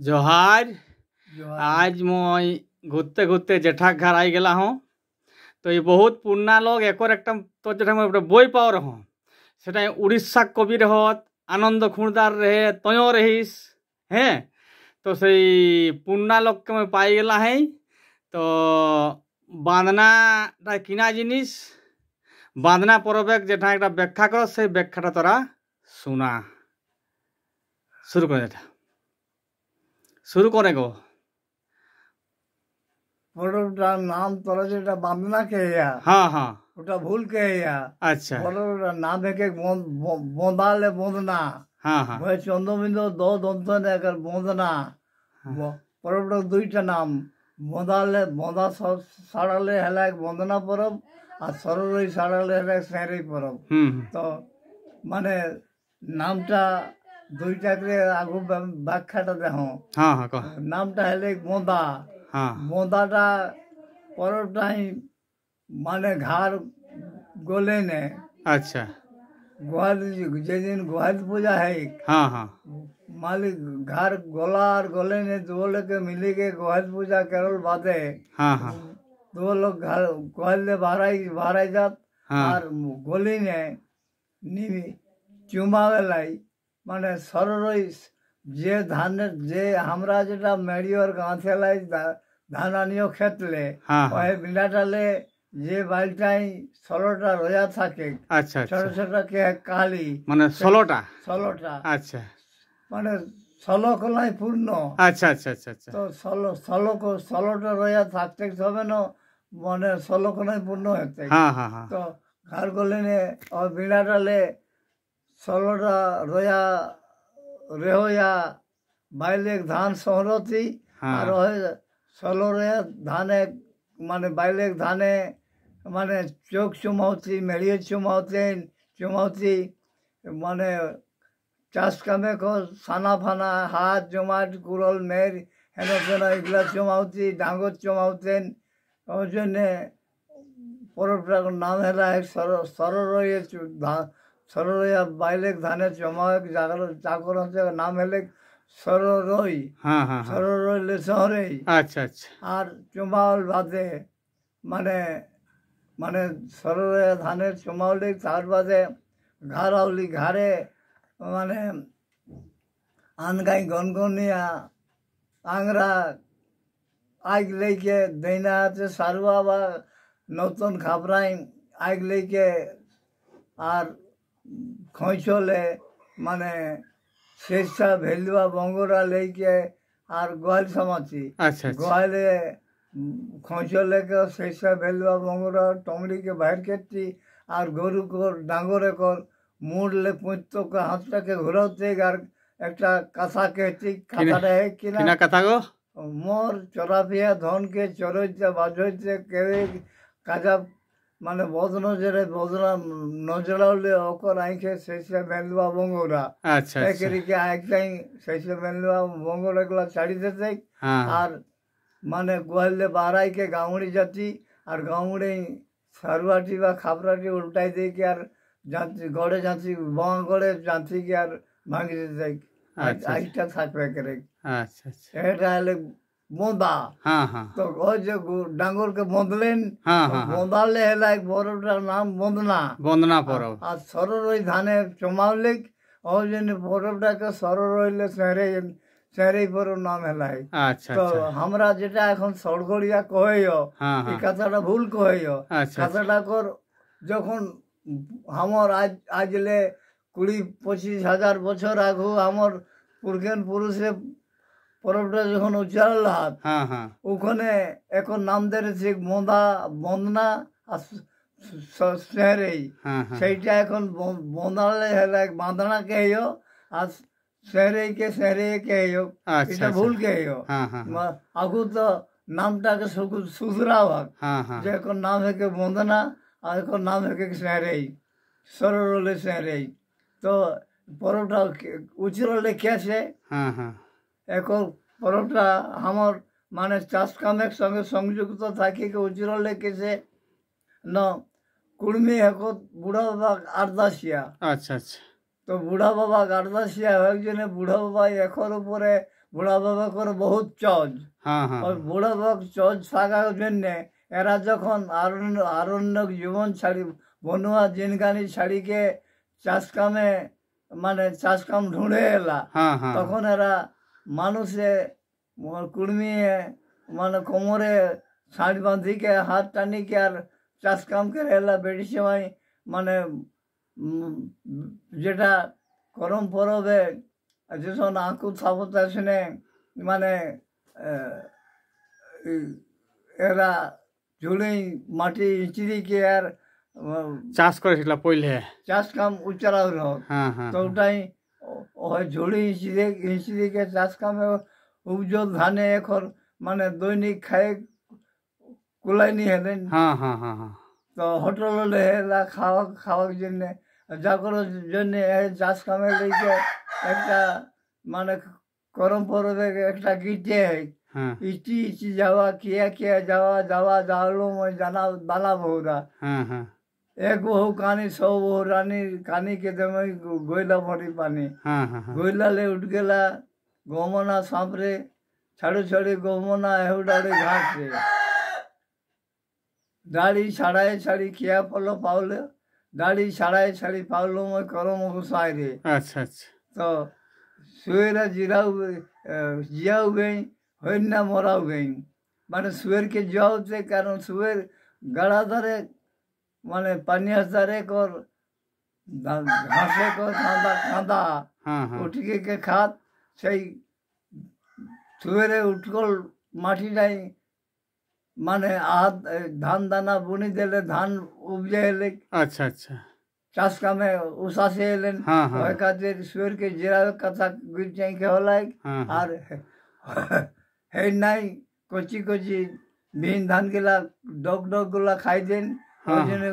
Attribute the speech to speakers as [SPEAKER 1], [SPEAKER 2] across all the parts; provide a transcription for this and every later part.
[SPEAKER 1] जोहार
[SPEAKER 2] जोहार।
[SPEAKER 1] आज मैं घूरते घूरते जेठा घर आई गला हूँ। तो ये बहुत पुराना लोग एक तो जेठा मैं बई पाओ रहो से उड़ीसा कवि रहत आनंद खुणदार रहे तय रहीस हैं। तो से पुराना लोग के मैं पाई गला है। तो बांधना किना जिनिस बांधना परबे जेठा एक व्याख्या कर से व्याख्याटा तोरा सुना शुरू कर जेठा शुरू करे गो
[SPEAKER 2] বড়টার নাম তোরা যেটা বান্দনা কে
[SPEAKER 1] हाँ हाँ
[SPEAKER 2] ওটা ভুল কে
[SPEAKER 1] अच्छा
[SPEAKER 2] বড়টার নাম থেকে বন্দালে বন্দনা
[SPEAKER 1] हाँ हाँ
[SPEAKER 2] চন্দ্রবিন্দু দন্তন একার বন্দনা পরবটার দুইটা নাম বন্দালে বন্দা সাড়ালে হেলা এক বন্দনা পরব আর সরলই সাড়ালে হেলা এক স্যাঁড়ি পরব। তো মানে নামটা দুইটাকে আগু ব্যাখ্যাটা দেখো।
[SPEAKER 1] हाँ हाँ कह
[SPEAKER 2] নামটা হেলে বন্দা
[SPEAKER 1] हाँ
[SPEAKER 2] বন্দাটা পরবটাই মানে ঘাড় গোলে নে
[SPEAKER 1] अच्छा
[SPEAKER 2] গোয়াল যেদিন গোয়াল পূজা হয়
[SPEAKER 1] हाँ हाँ
[SPEAKER 2] मालिक घर गोला और गोले ने दो लोग मिली के गोहल पूजा करल बाते
[SPEAKER 1] हाँ हाँ
[SPEAKER 2] दो लोग घर गोहल ले बाहर जात
[SPEAKER 1] हाँ
[SPEAKER 2] और गोली ने निमी चुमावे लाई माने सररई जे धान जे हमरा जेटा मेडियोर गांथे लाई धान आनियो खेतले
[SPEAKER 1] हाँ
[SPEAKER 2] ओहे बिलाटाले जे बालटाई सलोटा रोया थाके
[SPEAKER 1] अच्छा
[SPEAKER 2] छोटा
[SPEAKER 1] अच्छा
[SPEAKER 2] छोटा के काली
[SPEAKER 1] माने 16टा
[SPEAKER 2] सलोटा
[SPEAKER 1] अच्छा
[SPEAKER 2] মানে ষোলকলাই পূর্ণ।
[SPEAKER 1] अच्छा अच्छा अच्छा अच्छा
[SPEAKER 2] তো ষোলোটা রয়া থাকতে হবে না মানে ষোলকলাই পূর্ণ হতে।
[SPEAKER 1] हाँ हाँ हाँ
[SPEAKER 2] তো ঘর গলিনে ও বিড়াটালে 16টা রয়া রেহয়া বাইলে ধান শহরতি
[SPEAKER 1] हाँ
[SPEAKER 2] আর ওই 16 রয়া ধানে মানে বাইলে ধানে মানে চোখ চুমাওতি মেড়িয়ে চুমাওতি মানে চাষ কামে সানা ফানা হাত জমাট কুড়ল মের হেন তেন এগুলা চমাওতি ডাঙ্গর চমাওতেন ওই জন্যে পরবটার নাম হেলা সররইয়া বাইলেক ধানের চমাক চাকর হচ্ছে নাম হেলে সররই
[SPEAKER 1] हाँ हाँ हाँ
[SPEAKER 2] সররইলে শহরেই
[SPEAKER 1] अच्छा अच्छा
[SPEAKER 2] আর চমাওল বাদে মানে মানে সররইয়া ধানের চমাওলে তার বাদে ঘাড়াউলি ঘাড়ে মানে আনগাই গনগনিয়া আংরা আগ লেকে দৈনা হাতে সারুয়া বা নতুন খাবরাই আগ লেকে আর খৈঁচলে মানে শেষা ভেলুয়া বঙ্গরা লেকে আর গোয়াল সমাচি
[SPEAKER 1] अच्छा अच्छा
[SPEAKER 2] গোয়ালে খৈঁচলে কে শেষা ভেলুয়া বঙ্গরা টমড়িকে বাইর কেটছি আর গরু কর ডাঙ্গরে কর মুড়লে পুঁতকে হাতটাকে ঘুরাতে আর একটা কাঁথাকে ঠিক কাঁথাটা কিনা
[SPEAKER 1] किना कथा गो
[SPEAKER 2] মোর চড়াপিয়া ধনকে চড়ইতে বাজইতে কেউ কাজা মানে বদ নজরে বদনা নজরাউলে অকর আইকে শেষে বেলুয়া বঙ্গরা
[SPEAKER 1] अच्छा अच्छा
[SPEAKER 2] একেরিকে একটাই শেষে বেলুয়া বঙ্গরা গুলা ছাড়ি দিতে
[SPEAKER 1] हाँ
[SPEAKER 2] আর মানে গোয়ালে বাড়াইকে গাউড়ি জাতি আর গাউড়ি সারুয়াটি বা খাবরাটি উল্টাই দিয়ে কি আর যাত্রী গড়ে যাত্রী বং গড়ে যাত্রীকে আর ভাঙি দিতে
[SPEAKER 1] আচ্ছা।
[SPEAKER 2] আইটা থাকবে করে
[SPEAKER 1] अच्छा अच्छा
[SPEAKER 2] এটা হলে বোঁদা।
[SPEAKER 1] हाँ हाँ
[SPEAKER 2] তো ওই যে ডাঙ্গরকে বঁধলেন
[SPEAKER 1] हाँ हाँ हाँ
[SPEAKER 2] বঁধালে হেলা এক বড়টার নাম বন্দনা
[SPEAKER 1] वंदना परब
[SPEAKER 2] আর সরর ওই ধানে চমাওলে ওই জন্য বড়টাকে সরর রইলে সেরে বড় নাম হেলাই।
[SPEAKER 1] अच्छा
[SPEAKER 2] তো
[SPEAKER 1] अच्छा
[SPEAKER 2] আমরা যেটা এখন সড়গড়িয়া কহেও
[SPEAKER 1] हाँ
[SPEAKER 2] এই
[SPEAKER 1] हाँ
[SPEAKER 2] কথাটা ভুল কহেও
[SPEAKER 1] अच्छा अच्छा
[SPEAKER 2] কথাটা কর যখন আমার আজলে 20-25 হাজার বছর আগু আমার পুরখেন পুরুষে পরবটা যখন উচ্চারণ হাত
[SPEAKER 1] हाँ हाँ
[SPEAKER 2] ওখানে এখন নাম ধরেছে বন্দনা আর সেহরেই
[SPEAKER 1] हाँ हाँ
[SPEAKER 2] সেইটা এখন বন্দালে হেলা বাঁধনা কেও আর সেহরেইকে কেও
[SPEAKER 1] अच्छा
[SPEAKER 2] এটা
[SPEAKER 1] अच्छा
[SPEAKER 2] ভুল কেও
[SPEAKER 1] हाँ हाँ हाँ
[SPEAKER 2] আগু তো নামটাকে সুধরা হোক
[SPEAKER 1] हाँ हाँ
[SPEAKER 2] যে এখন নাম হেকে বন্দনা আর এখন নাম হেকে সেহরেই সরলে সেহরেই। তো পরবটা উচ্চারণে কেছে
[SPEAKER 1] हाँ हाँ
[SPEAKER 2] এখন পরবটা আমার মানে চাষ কামের সঙ্গে সংযুক্ত থাকি উচ্চারণে কেছে ন কুড়মি এখন বুড়া বাবা আরদাসিয়া।
[SPEAKER 1] अच्छा अच्छा
[SPEAKER 2] তো বুড়া বাবা গার্দাসিয়া একজনে বুড়া বাবা এখন উপরে বুড়া বাবা করে বহুত চজ।
[SPEAKER 1] হ্যাঁ হ্যাঁ
[SPEAKER 2] ওই বুড়া বাবা চজ থাকার জন্যে এরা যখন আরণ্যক জীবন ছাড়ি বনুয়া জিনগানি ছাড়িকে চাষ কামে মানে চাষ কাম ঢুঁড়ে এলা,
[SPEAKER 1] হ্যাঁ হ্যাঁ
[SPEAKER 2] তখন এরা মানুষে কুড়মিয়ে মানে কোমরে শাড়ি বাঁধিকে হাত টানিকে আর চাষ কাম করে এলা বেটি সময় মানে যেটা করম পরবে যেসব আঁকু সাবতা শুনে মানে এরা ঝুলি মাটি ইচিরিকে আর
[SPEAKER 1] চাষ করেছিল পইলে।
[SPEAKER 2] চাষ কাম উচ্চারা হলো।
[SPEAKER 1] হ্যাঁ হ্যাঁ
[SPEAKER 2] তো ওটাই ওই ঝুড়ি ইঁচিদিকে চাষ কামে উপজল ধানে এখন মানে দৈনিক খায় কুলাইনি হেলেন।
[SPEAKER 1] হ্যাঁ হ্যাঁ হ্যাঁ হ্যাঁ
[SPEAKER 2] তো হোটেল হেলা খাওয়ার জন্যে যা করার জন্যে চাষ কামের লিগে একটা মানে করম পরবে একটা গীতে
[SPEAKER 1] হ্যাঁ
[SPEAKER 2] ইচি ইচি যাওয়া কিয়া যাওয়া যাওয়া যাওয়ালো মই জানা বালা বহুরা
[SPEAKER 1] হ্যাঁ হ্যাঁ
[SPEAKER 2] এক বহু কানি সব বহু রানী কানি के दमे गोइला भरी पानी
[SPEAKER 1] হ্যাঁ হ্যাঁ হ্যাঁ
[SPEAKER 2] गोइला ले उठ गेला गोमना सांपरे छाड़ू छाड़ी गोमना एहुडाड़ी घाट रे दाढ़ी छाड़ाए छाड़ी किया पलो पावले दाढ़ी छाड़ाए छाड़ी पावलो मैं करम घुसाए रे।
[SPEAKER 1] আচ্ছা আচ্ছা
[SPEAKER 2] तो सुएरा जिया गई हो ना मरा गई माने सुएर के जाओ थे कारण सुएर गड़ा धरे माने पानिया धरे कर घासे को खांदा खांदा
[SPEAKER 1] হ্যাঁ হ্যাঁ
[SPEAKER 2] उठ के खात সেই सुएरे उठकल माटी নাই মানে ধান দানা বুনি দিলে ধান উপজে এলে
[SPEAKER 1] আচ্ছা আচ্ছা
[SPEAKER 2] চাষ কামে উষাসে এলেন।
[SPEAKER 1] হ্যাঁ হ্যাঁ
[SPEAKER 2] ওই কাজের সুয়েরকে জেরা কথা গুলচাইকে হলাই
[SPEAKER 1] হ্যাঁ
[SPEAKER 2] আর হে নাই কচি কচি বিন ধান গুলা ডগ ডগ গুলা খাই দেন ওই জন্য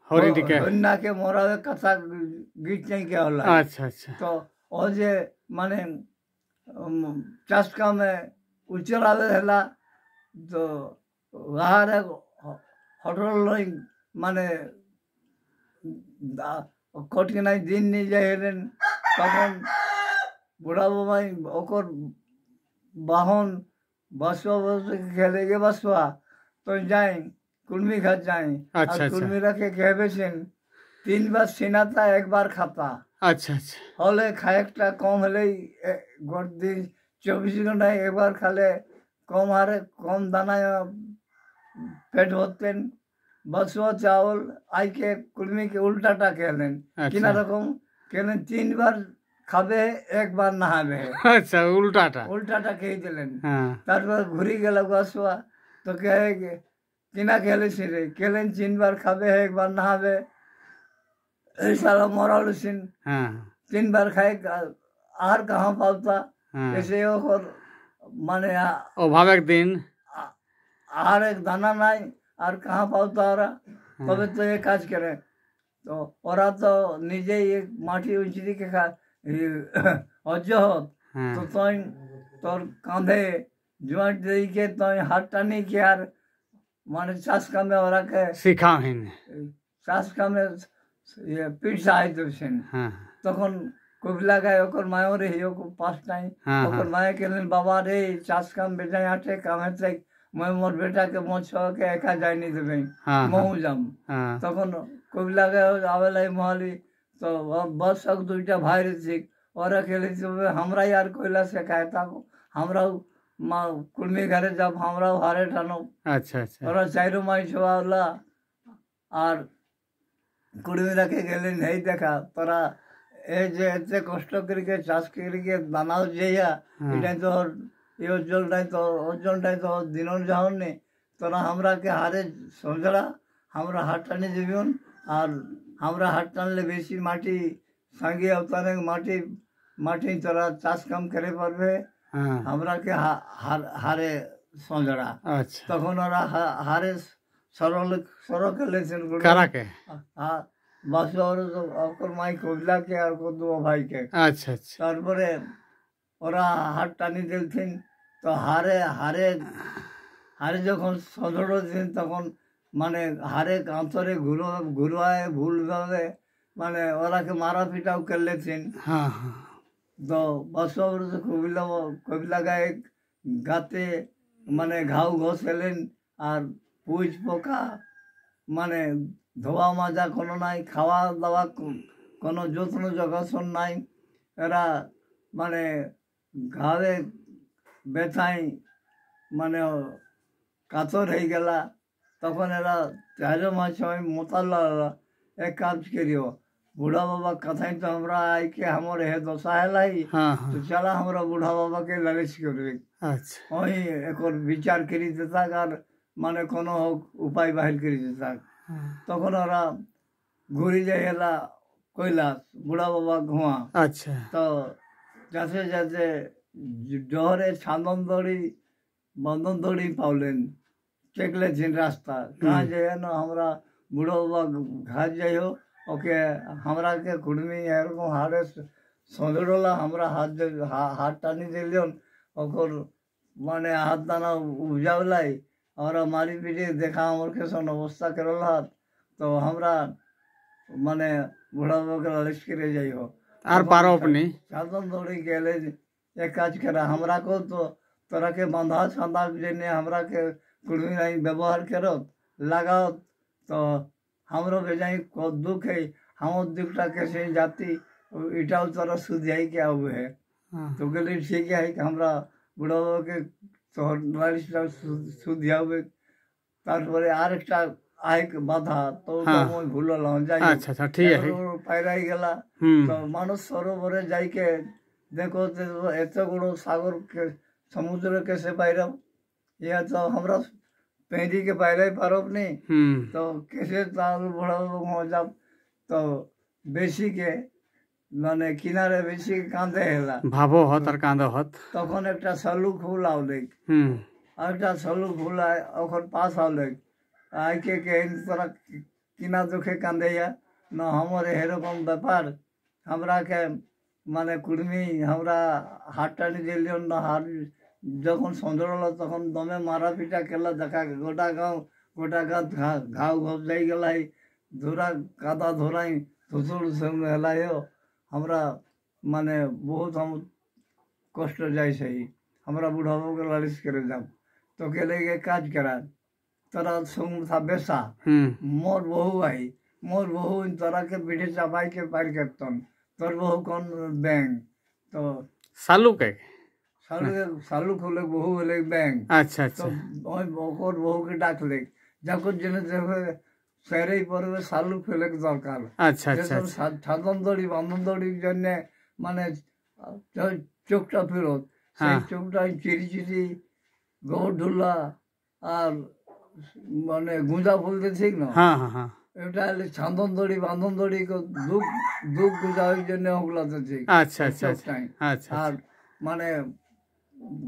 [SPEAKER 1] হরিণটিকে
[SPEAKER 2] হন্যাকে মরাবে কথা গুলচাইকে হলাই।
[SPEAKER 1] আচ্ছা আচ্ছা
[SPEAKER 2] তো ও যে মানে চাষ কামে উচ্চরাবে হেলা তো গাহারে হটল লই মানে কঠিনাই দিন নিয়ে যাই এলেন তখন বুড়া বাবাই ওকর বাহন বসবা বসে খেলে গে বসবা তো যাই কুলমি ঘাট যাই আর
[SPEAKER 1] আচ্ছা আচ্ছা
[SPEAKER 2] কুলমি রাখে খেয়েছেন 3 বার সিনাতা 1 বার খাতা
[SPEAKER 1] আচ্ছা আচ্ছা
[SPEAKER 2] হলে খায়েকটা কম হলেই দিন 24 ঘন্টায় 1 বার খালে কম হারে কম দানায় পেট ভরতেন। बसुआ चावल आई के कुलमी के उल्टाटा कहलें किना रकम कहलें 3 बार खाबे 1 बार नहाबे।
[SPEAKER 1] আচ্ছা উল্টাটা
[SPEAKER 2] उल्टाटा कही दिलें
[SPEAKER 1] হ্যাঁ
[SPEAKER 2] तारपर घुरी गेला बसुआ तो कहे किना कहले सिरे कहलें 3 बार खाबे 1 बार नहाबे ऐसा मराल सिन
[SPEAKER 1] হ্যাঁ
[SPEAKER 2] 3 बार खाए आहार कहाँ पाता
[SPEAKER 1] হ্যাঁ
[SPEAKER 2] ऐसे और माने
[SPEAKER 1] অভাব একদিন
[SPEAKER 2] आहार एक दाना নাই আর কাহা পাও তারা তবে তো এ কাজ করে তো ওরা তো নিজেই মাটি উঁচি দিকে অজহত তো তুই তোর কাঁধে জোয়াট দিকে তুই হাত টানি কি আর মানে চাষ কামে ওরাকে
[SPEAKER 1] শিখাহীন
[SPEAKER 2] চাষ কামে পিঠ সাহায্য দিচ্ছেন। তখন কবিলা গায়ে ওকর মায়ের রে ওকে পাশ নাই ওকর মায়ে কেলেন বাবা রে চাষ কাম বেজায় আটে কামে मैं मोर बेटा के मोछ के एका जाय नहीं देबे महू जाम तखन कबिला के आवेला मोहली तो बस सब दुईटा भाई रे और अकेले हमरा यार कोइला से कहता हमरा कुलमी घरे जब हमरा हारे ठानो
[SPEAKER 1] अच्छा अच्छा
[SPEAKER 2] और चाइरो माई छवाला और कुलमी रखे गेले नहीं देखा तोरा ए जे एते कष्ट करके चाष करके दाना जेया इटा तो ये ओजलटाई तो दिनों जाओने तोरा हमरा के हारे समझला हमरा हाथ टानी देबियन और हमरा हाथ टानले बेशी माटी संगे अवतारे माटी माटी तोरा चाष काम करे पारबे हमरा के हारे समझला।
[SPEAKER 1] अच्छा
[SPEAKER 2] तखन ओरा हारे सरल के लेसन
[SPEAKER 1] करा के
[SPEAKER 2] हां बस और ओकर माई कोबला के और को दो भाई के
[SPEAKER 1] अच्छा अच्छा
[SPEAKER 2] तारपरे ওরা হাত টানি দিলছেন তো হারে হারে হারে যখন সদর দিন তখন মানে হারে কাঁতরে ঘুরোয় ভুলভাবে মানে ওরাকে মারা পিটাও করলেছেন। তো বর্ষবরণে কবিলা গায়ে গাতে মানে ঘাউ ঘষেলেন আর পুঁজ পোকা মানে ধোয়া মাজা কোনো নাই, খাওয়া দাওয়া কোনো যত্ন যগাসন নাই। এরা মানে ঘাড়ে ব্যথায় মানে কাতর হয়ে গেলা, তখন এরা চারো মাস সময় মোতাল্লা এক কাজ করিও बूढ़ा बाबा कथाई तो हमरा आई के हमारे है दशा है लाई
[SPEAKER 1] हाँ हाँ
[SPEAKER 2] तो चला हमरा बूढ़ा बाबा के लालच कर
[SPEAKER 1] अच्छा
[SPEAKER 2] वही एक और विचार करी देता और माने कोनो उपाय बाहर करी देता
[SPEAKER 1] हाँ,
[SPEAKER 2] तখন ওরা ঘুরি যায় এলা কৈলাস বুড়া বাবা ঘুমা
[SPEAKER 1] अच्छा
[SPEAKER 2] তো যাতে যাতে জহরে ছান্দনদড়ি বন্ধনদড়ি পাওলেন চেকলেছেন রাস্তা कहाँ जाए ना हमरा বুড়া বাবা ঘাট যাইও ওকে हमरा के कुड़मी এরকম হাড়ে সঁদড়লা আমরা হাত টানি দিলেন ওকর মানে হাত দানা উজাওলাই আমরা মারি পিটি দেখা আমার কেসন অবস্থা করলা তো আমরা মানে বুড়া বাবাকে লালিশ করে যাইও
[SPEAKER 1] আর পারো আপনি
[SPEAKER 2] সাধন দৌড়ে গেলে एक काज करा हमरा को तो तोरा के बंधा छंदा जने हमरा के कुड़मी नहीं व्यवहार करो लगाओ तो हमरो बेजाई को दुख है हम दुखटा कैसे जाती इटाও तोरा सुधियाई क्या हुए है
[SPEAKER 1] हाँ,
[SPEAKER 2] तो गली ठीक है कि हमरा बुढ़ा के तोहर लालिशटा सुधिया हुए তারপরে আরেকটা আইক বাধা তো
[SPEAKER 1] হ্যাঁ।
[SPEAKER 2] মই ভুললাম যাই
[SPEAKER 1] अच्छा अच्छा ठीक है
[SPEAKER 2] পায়রাই গেলা
[SPEAKER 1] हम्म
[SPEAKER 2] তো মানুষ সরোবরে যাইকে देखो तो एत बड़ो सागर के समुद्र कैसे पायरब यह तो हमरा पेंदी के पायरे पारब नहीं तो कैसे ताल बड़ा हो जब तो बेसी के মানে কিনারে বেশি কাঁদে হেলা
[SPEAKER 1] ভাবো হত আর কাঁদো হত
[SPEAKER 2] তখন একটা শালুক ফুল আউলে
[SPEAKER 1] হুম
[SPEAKER 2] আর একটা শালুক ফুল ওখন পাস আউলে আইকে কে তোরা কিনা দুঃখে কাঁদে না আমার এরকম ব্যাপার আমরা কে মানে কুড়মি আমরা হাত টানি দিলেন না হাত যখন সন্ধ্যা হলো তখন দমে মারা পিটা খেলা দেখা গোটা গাঁও ঘাও ঘপ যাই গেলাই ধরা কাদা ধরাই ধুসুর সঙ্গে হেলাইও আমরা মানে বহুত हम কষ্ট যাই সেই আমরা বুড়া বাবুকে লালিশ করে যাব তো গেলে গিয়ে কাজ করা তোরা সঙ্গে বেসা মোর বহু আই মোর বহু তোরাকে পিঠে চাপাইকে পার করতন তোর বহু কোন ব্যাংক তো
[SPEAKER 1] শালুকে
[SPEAKER 2] শালুক হলে বহু হলে ব্যাংক
[SPEAKER 1] আচ্ছা
[SPEAKER 2] তো
[SPEAKER 1] আচ্ছা
[SPEAKER 2] ওই বকর বহুকে ডাকলে যখন যেন সেরেই পড়বে শালুক ফেলে দরকার
[SPEAKER 1] আচ্ছা আচ্ছা আচ্ছা
[SPEAKER 2] সাধন দড়ি বান্ধন দড়ির জন্য মানে চোখটা ফেরত সেই
[SPEAKER 1] হ্যাঁ।
[SPEAKER 2] চোখটা চিরি চিরি গোবর ঢুলা আর মানে গুঁজা ফুলতে ঠিক না
[SPEAKER 1] হ্যাঁ হ্যাঁ হ্যাঁ
[SPEAKER 2] এটা হলে ছান্দন দড়ি বান্ধন দড়ি দুঃখ দুঃখ গুজার জন্য ওগুলাতে ঠিক
[SPEAKER 1] আচ্ছা আচ্ছা আচ্ছা
[SPEAKER 2] চোখটাই।
[SPEAKER 1] আচ্ছা
[SPEAKER 2] আর মানে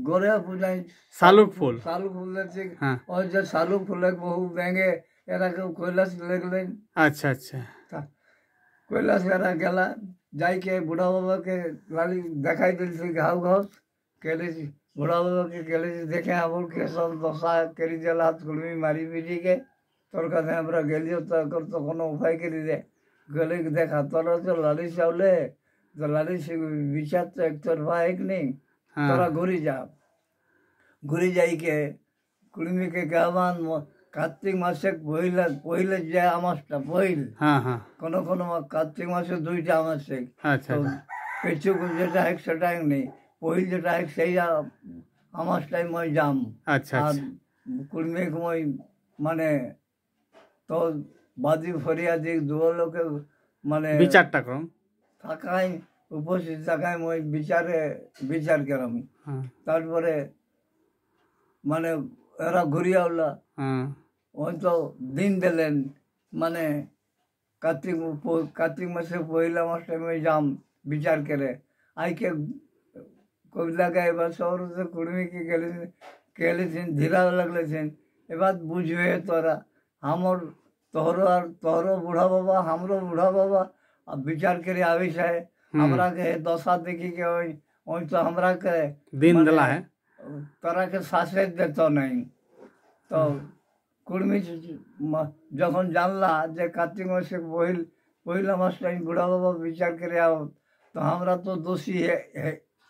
[SPEAKER 2] গড়ে পূজায়
[SPEAKER 1] শালুক ফুল
[SPEAKER 2] শালুক ফুল ঠিক
[SPEAKER 1] হ্যাঁ
[SPEAKER 2] ওই যে শালুক ফুলে বহু ব্যাঙে এরা কেউ কৈলাস লেগলেন
[SPEAKER 1] আচ্ছা আচ্ছা
[SPEAKER 2] কৈলাস এরা গেলা যাইকে বুড়া বাবাকে লালি দেখাই দিলছি ঘাউ ঘাস কেলেছি বুড়া বাবাকে কেলেছি দেখে আমার কেসব দশা কেরি দিল হাত কুলমি মারি পিটিকে তোর কাছে আমরা গেলিও তো কোনো উপায় করি দে গেলে দেখা তোরা তো লালিশ চাউলে তো লালিশ বিচার তো একতরফা এক নেই
[SPEAKER 1] হ্যাঁ
[SPEAKER 2] তোরা ঘুরি যাইকে কুড়মিকে গাবান কার্তিক মাসে পহিলে যে আমাসটা পহিল
[SPEAKER 1] হ্যাঁ হ্যাঁ
[SPEAKER 2] কোনো কোনো কার্তিক মাসে দুইটা আমাস
[SPEAKER 1] আচ্ছা
[SPEAKER 2] তো
[SPEAKER 1] আচ্ছা
[SPEAKER 2] পেছু যেটা এক সেটা এক নেই পহিল যেটা এক সেই আমাসটাই মই যাম
[SPEAKER 1] আচ্ছা
[SPEAKER 2] আর
[SPEAKER 1] আচ্ছা
[SPEAKER 2] কুড়মিক মই মানে তো বাদি ফরিয়াদি দু লোকে মানে
[SPEAKER 1] বিচারটা করুন
[SPEAKER 2] থাকাই উপস্থিত থাকায় মই বিচার করম
[SPEAKER 1] হ্যাঁ
[SPEAKER 2] তারপরে মানে এরা ঘুরিয়ে উঠলা
[SPEAKER 1] হ্যাঁ
[SPEAKER 2] ওই তো দিন দিলেন মানে কার্তিক মাসে পহিলা মাসে আমি যাম বিচার করে আইকে কবিলা গায়ে এবার শহরে কুড়মিকে গেলেছেন ধীরা লাগলেছেন এবার বুঝবে তোরা আমার তোহরো বুড়া বাবা हमरो বুড়া বাবা বিচার করে आवे है हमरा के दशा देखी के ওই তো हमरा के
[SPEAKER 1] दिन दिला है
[SPEAKER 2] তোরা के শাসে দিত নাই তো কুড়মি যখন জানলা যে কার্তিক মাসে পহিলা মাসটা বুড়া বাবা বিচার করে আও তো আমরা তো দোষী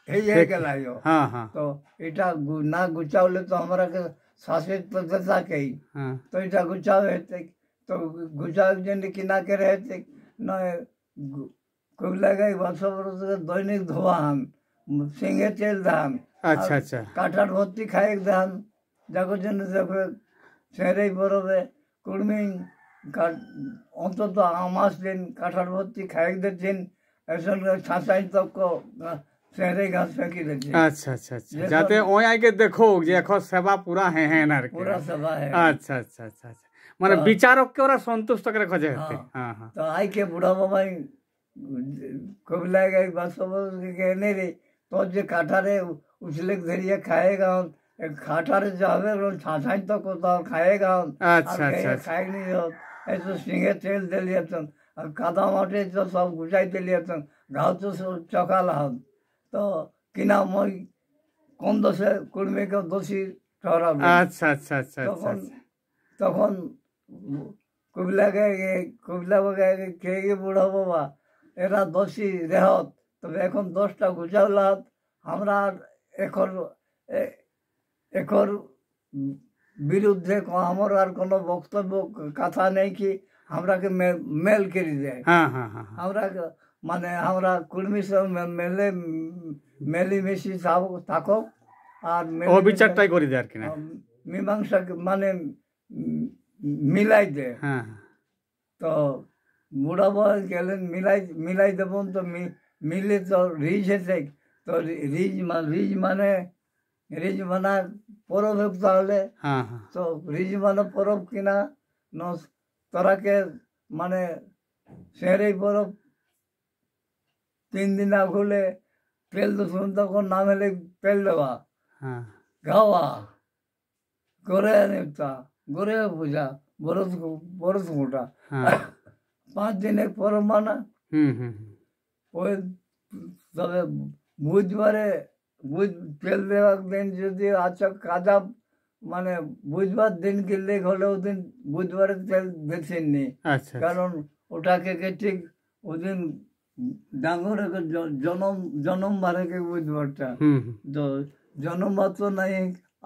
[SPEAKER 2] হয়ে গেলাই।
[SPEAKER 1] हाँ हाँ
[SPEAKER 2] তো এটা না গুছাওলে তো আমরাকে শাসিত তো থাকেই।
[SPEAKER 1] हाँ
[SPEAKER 2] তো এটা গুছাও হেতে তো গুছাওয়ার জন্য কি না করে হেতে নয় খুব লাগাই বছর দৈনিক ধোয়ান সিংহে তেল ধান
[SPEAKER 1] अच्छा अच्छा
[SPEAKER 2] কাঠার ভর্তি খাই ধান যাকে জন্য দেখে ছেড়েই বরবে কুর্মি অন্তত আমাস দিন কাঠার ভর্তি খাই দিচ্ছেন এসব ছাঁচাই তক ছেড়ে ঘাস ফেঁকি দিচ্ছেন।
[SPEAKER 1] अच्छा अच्छा अच्छा जाते ओय आके देखो जे এখন সেবা পুরা है ना
[SPEAKER 2] पूरा सभा है।
[SPEAKER 1] अच्छा अच्छा अच्छा अच्छा মানে বিচারক কে ওরা সন্তুষ্ট করে খোঁজে হতে हाँ हाँ
[SPEAKER 2] तो आई के बुढ़ा बाबाई खूब लगे बस कहने रे तो जे काठारे उछले धरिए खाएगा खाठारे जावे छाछाई तो को तो खाएगा
[SPEAKER 1] अच्छा अच्छा
[SPEAKER 2] खाए नहीं हो ऐसे सिंगे तेल दे लिया तुम और कादा माटे तो सब गुजाई दे लिया तुम घाव तो चौका लाओ तो किना मोई कौन दोषे कुर्मे को दोषी ठहरा
[SPEAKER 1] अच्छा अच्छा अच्छा अच्छा
[SPEAKER 2] তখন কবিলা বাগে কে বুড়া বাবা এরা দোষী রেহত তবে এখন 10টা গুজাওলাত আমরা এখন বিরুদ্ধে আমার আর কোনো বক্তব্য কথা নেই কি আমরাকে মেল করে দেয়।
[SPEAKER 1] हाँ हाँ हाँ
[SPEAKER 2] আমরা মানে আমরা কুর্মী সব মেলিমেশি থাকো আর
[SPEAKER 1] ও বিচারটাই করে দেয় আর কি না
[SPEAKER 2] মীমাংসা মানে মিলাই দে।
[SPEAKER 1] হ্যাঁ
[SPEAKER 2] তো বুড়া বয়স গেলেন মিলাই দেবন তো মিলে তো রিজ হেতে তো রিজ মানে পরব তাহলে তো রিজ মানে পরব কিনা ন তোরাকে মানে শহরে পরব 3 দিন আগুলে তেল দূষণ তখন নাম হলে তেল দেওয়া গাওয়া করে নেতা গড়ে পূজা বরস মোটা 5 দিন এক পরব মানা ওই তবে বুধবারে তেল দেওয়ার দিন যদি আচ্ছা কাজা মানে বুধবার দিন কিনলে হলে ওদিন বুধবারে তেল দেখছেন নি কারণ ওটাকে ঠিক ওদিন ডাঙর জনম বারে বুধবারটা তো জনমবার তো নাই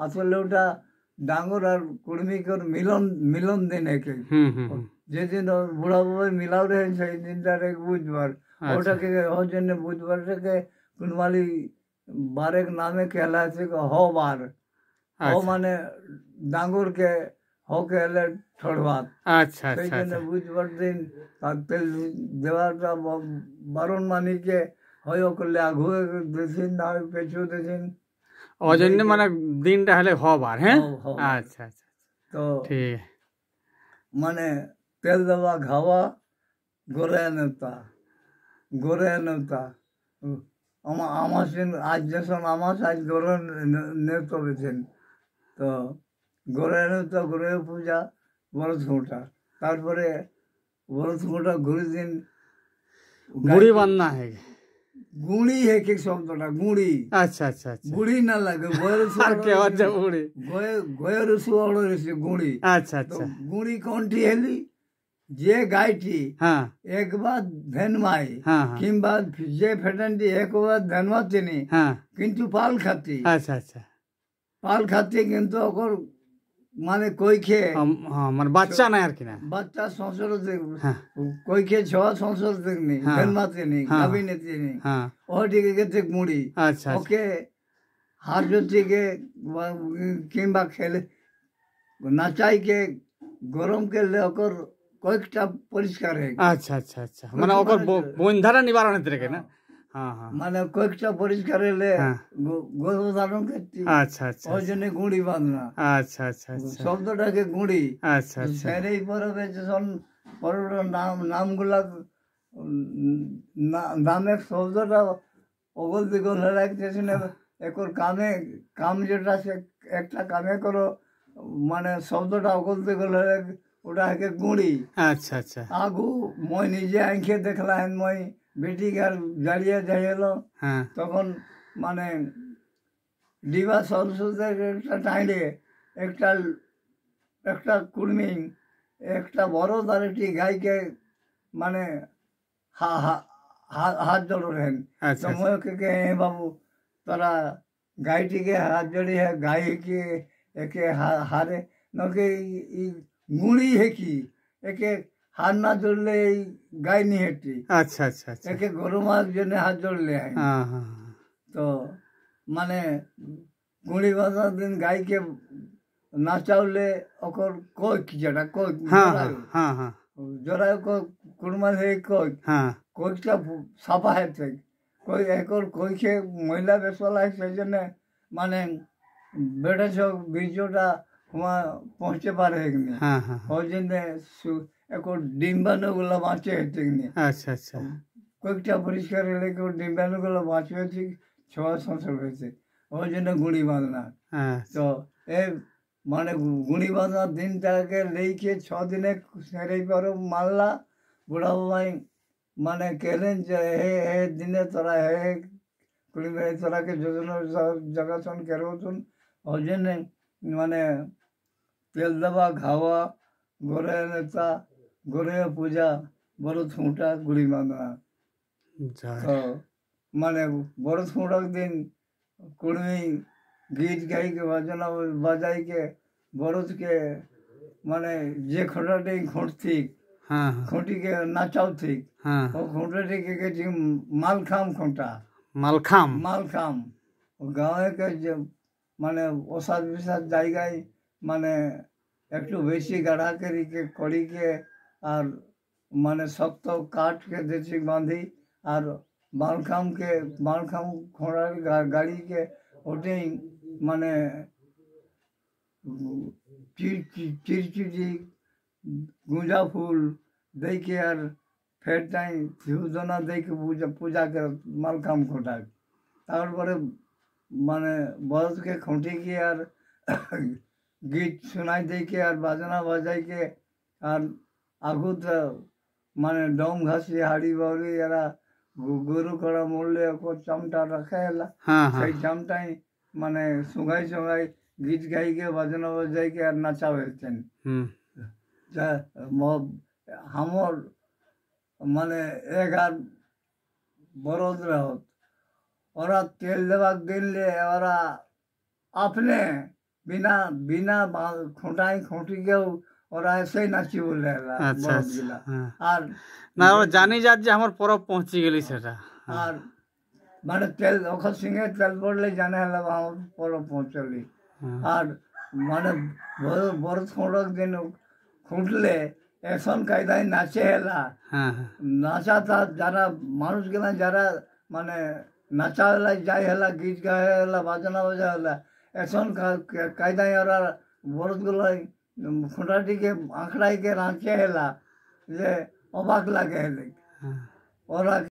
[SPEAKER 2] আসলে ওটা ডাঙর আর কুর্মিকর মিলন দিন একে যেদিন বুড়া বাবাই মিলাও রে সেই দিনটার এক বুধবার ওটাকে ওর জন্য বুধবারটাকে কুনমালি বারেক নামে খেলা আছে হবার ও মানে ডাঙরকে হকে এলে ছড়বাত
[SPEAKER 1] আচ্ছা
[SPEAKER 2] সেই জন্য বুধবার দিন তার তেল দেওয়াটা বারণ মানিকে হয় করলে আঘু দেখিন না হয় পেছু দেখিন
[SPEAKER 1] ওই জন্য মানে দিনটা হলে হবার হ্যাঁ আচ্ছা আচ্ছা
[SPEAKER 2] তো
[SPEAKER 1] ঠিক
[SPEAKER 2] মানে তেল দেওয়া খাওয়া গড়ে নেতা আমার আজ যখন আমার আজ গড়ে নেত বেছেন তো গড়ে নেতা গড়ে পূজা বরস ঘোটা তারপরে বরস ঘোটা ঘুরি দিন
[SPEAKER 1] গুড়ি বান্না है
[SPEAKER 2] গুড়ি है कि শব্দটা গুড়ি
[SPEAKER 1] আচ্ছা আচ্ছা আচ্ছা
[SPEAKER 2] গুড়ি না লাগে গয়ের সুয়াড় এসে গুড়ি
[SPEAKER 1] আচ্ছা আচ্ছা
[SPEAKER 2] গুড়ি কোনটি হেলি যে গাইটি একবার ধেনমাই কিংবা যে ফেটানটি একবার ধেনমাতিনি কিন্তু পাল খাতি
[SPEAKER 1] আচ্ছা আচ্ছা
[SPEAKER 2] পাল খাতি কিন্তু ওর মানে কই খেয়ে
[SPEAKER 1] মানে বাচ্চা নাই আর কি না
[SPEAKER 2] বাচ্চা সংসার কই খেয়ে ছোয়া সংসার দেখনি ধেনমাতিনি গাবিনেতিনি ওটিকে গেছে মুড়ি ওকে হাত থেকে কিংবা খেলে নাচাইকে গরম করলে ওকর কয়েকটা পরিষ্কার হয়ে
[SPEAKER 1] আচ্ছা আচ্ছা আচ্ছা মানে ওকর বন্ধারা নিবারণ হতে রেখে না
[SPEAKER 2] মানে কয়েকটা পরিষ্কার হলে গর্ভধারণ করছি
[SPEAKER 1] আচ্ছা আচ্ছা
[SPEAKER 2] ওই জন্য গুঁড়ি বাঁধনা
[SPEAKER 1] আচ্ছা আচ্ছা আচ্ছা
[SPEAKER 2] শব্দটাকে গুঁড়ি
[SPEAKER 1] আচ্ছা আচ্ছা
[SPEAKER 2] সেই পরবে যখন পরবের নামগুলা নামের শব্দটা অগল দিগল হয়ে রাখতেছে না একর কাম যেটা সে একটা কামে করো মানে শব্দটা অগল দিগল হয়ে ওটাকে গুঁড়ি
[SPEAKER 1] আচ্ছা আচ্ছা
[SPEAKER 2] আগু মই নিজে আঁখে দেখলাম মই বেটি ঘর দাঁড়িয়ে যাইলো তখন মানে ডিবা সরস্বতীর একটা টাইলে একটা কুর্মি একটা বড় আর একটি গাইকে মানে हाथ जोड़ रहे हैं।
[SPEAKER 1] अच्छा
[SPEAKER 2] तो मैं के हे बाबू तोरा गाय टी के हाथ जोड़ी है, गाय के एक हारे न के गुड़ी है कि एक हाथ ना जोड़ले गाय नहीं हेटी।
[SPEAKER 1] अच्छा अच्छा अच्छा
[SPEAKER 2] एक गरु मास जने हाथ जोड़ ले हैं।
[SPEAKER 1] हाँ हाँ
[SPEAKER 2] तो माने गुड़ी बांधा दिन गाय के नाचावले ओकर कोई की जड़ा कोई
[SPEAKER 1] हाँ
[SPEAKER 2] जोरायो
[SPEAKER 1] हाँ हाँ
[SPEAKER 2] जोरायो को कुड़मा है कोई
[SPEAKER 1] हाँ
[SPEAKER 2] कोई का साफा है थे कोई एक और कोई के महिला बेसवाला है सजने माने बेटा जो बीजोटा वहाँ पहुँचे पा रहे नहीं।
[SPEAKER 1] हाँ हाँ
[SPEAKER 2] और जिन्हें एक और डिम्बानो गुला बाँचे है थे नहीं।
[SPEAKER 1] अच्छा अच्छा
[SPEAKER 2] कोई क्या परिष्कार लेके और डिम्बानो गुला बाँचे थी 6 संवत्सर हुए थे और जिन्हें गुड़ी बांधना।
[SPEAKER 1] हाँ
[SPEAKER 2] तो ए माने गुड़ी बांधना दिन जाके लेके 6 दिन सेरे पर मारला बुढ़ा भाई माने कहलें जे हे दिने तोरा हे कुड़ी में तोरा के जोजनो जगह सुन करो सुन और जिन्हें माने तेल दबा घावा गोरे नेता गोरे पूजा बड़ो छूटा गुड़ी बांधना।
[SPEAKER 1] जा
[SPEAKER 2] तो माने बड़ो छूटा दिन कुड़ी गीत गाई के बजना बजाई के बरत के माने जे खोटाटे खोट थी
[SPEAKER 1] हाँ हाँ
[SPEAKER 2] खोटी के नाचाव थी
[SPEAKER 1] हाँ
[SPEAKER 2] वो खोटाटे के मालखाम खोटा
[SPEAKER 1] मालखाम
[SPEAKER 2] मालखाम गाँव के जो माने ओसाद विसाद जायगाय माने একটু বেশি গাঢ়া করি के कड़ी के और माने शक्त काट के देसी बांधी और मालखाम घोड़ा गाड़ी के ओटे माने चिरचिरी गुंजा फूल दे के और फेर टाइम धूपधना दे के पूजा के मालखाम खोटा तारपरे माने बरत के खोटी के और गीत सुनाई दे के और बाजना बजाई के और आगू तो माने डोम घासी हाड़ी बावली यारा गुरु कड़ा मोड़ले को चमटा रखे ला
[SPEAKER 1] हाँ हाँ
[SPEAKER 2] सही चमटा ही माने सुगाई सुगाई गीत गाई के बाजना बजाई के और नचावे थे हमर माने 11 बरद रहो और तेल देवा दिन ले और अपने बिना बिना खोटाई खोटी के और ऐसे ही नाची बोल रहा
[SPEAKER 1] अच्छा
[SPEAKER 2] बरद
[SPEAKER 1] अच्छा
[SPEAKER 2] गिला
[SPEAKER 1] हाँ
[SPEAKER 2] और
[SPEAKER 1] ना और जानी जात जे हमर परब पहुंची गेली सेटा
[SPEAKER 2] और माने तेल ओखर सिंगे तेल पड़ले जाने हला वहाँ पर पहुँचली और माने बरद खोटक दिन खुटले ऐसन कायदाय नाचे हेला
[SPEAKER 1] हाँ
[SPEAKER 2] नाचा था जरा मानुष गेला जरा माने नाचा जाए हेला गीत गाए हेला बाजना बजा हेला ऐसन कायदाय और बरद गुला खुटाटी के आंकड़ाई के नाचे हेला जे अबाक लागे हेले और